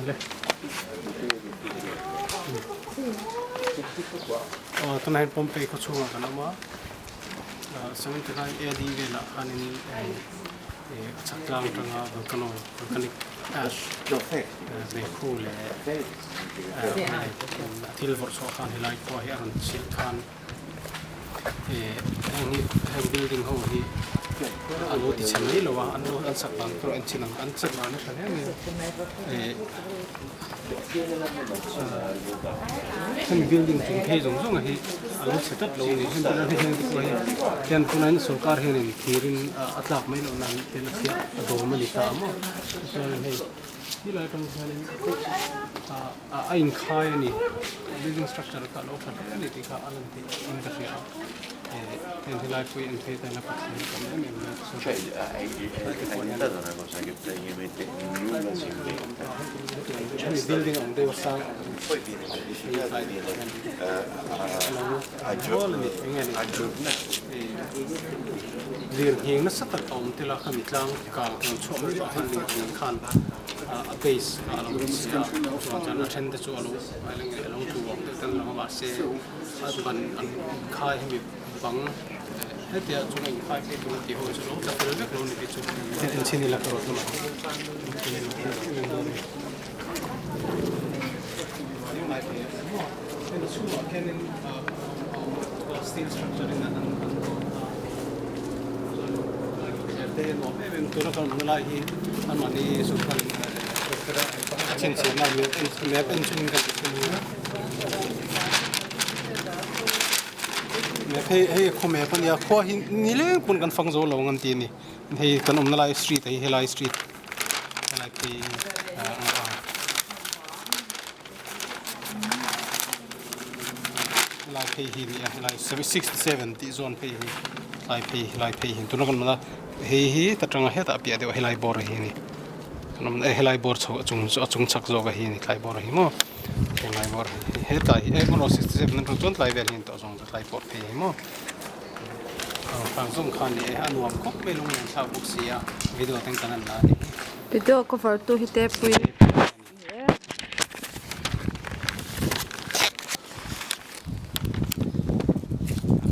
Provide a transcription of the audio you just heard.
เลยตอนนั้นผมไปเขาช่วยกันนะว่าสมัยที่นั้นดีเวลาอันนี้สักกลางตรงกันโน่กันนี่เบคูเลยที่เราบอกกันให้ไล่พอให้อันสิลคันแห่งบิลดิ้งห้องที่อันนู้นที่ชั้นนี้หรือว่าอันนู้นอันสักบางตัวอันชิ้นอันสักบางนี่ใช่ไหมเห็นบิลดิ้งที่ให้จงจงให้อันนู้นเสร็จแล้วนี่เห็นตัวนั้นเห็นตัวนี้เห็นตัวนั้นสุการเห็นที่รินอัตลักษณ์ไม่รู้นั่นเป็นเสียโดนมันลิตามั้งตัวนั้นให้ที่เราต้องใช้อินคายนี่ building structure ก็เราพัฒนาที่เขาอันนั้นที่อินกับเราเห็นที่เราคุยอินเทอร์เน็ตนะครับCioè, hai notato una cosa che praticamente nulla si inventa. il building on the side Poi viene verificato e viene aggiornato. เรียนเองนักสัตว์ตอมที่เราขมิตลังการช่วยเหลือให้เรียนขันเบสเราเสียส่วนจากนั้นเช่นที่ช่วยเราอะไรเงี้ยเราถูกแต่เราไม่บาดเจ็บบันค่ายให้มีบังให้เดี๋ยวช่วงนี้ค่ายที่ตัวที่หัวจะลงจะเป็นเรื่องนู้นที่ช่วยที่ชิ้นนี้ละก็รู้มาsteel structure in that they no even to look on the light and money so can change the map engine hey come here pan ya kho hi ni le pun kan phang zo lo ngam ti ni hei kan om na lai street hei lai street like the lai pay hi ni lai 67 ti zone pay hi lai pay hi tu kan ma hei hi ta tanga he ta pia de hei lai bor hi ni kanam hei lai bor chung chak zo ga hi ni lai bor hi mo lai bor he ta hi e mo 67 nan ton lai vel hin to zong lai bor pay hi mo phang zong khan ni e anuam kok me lung yang sa buk sia video teng tanan na ni video cover tu hi te pui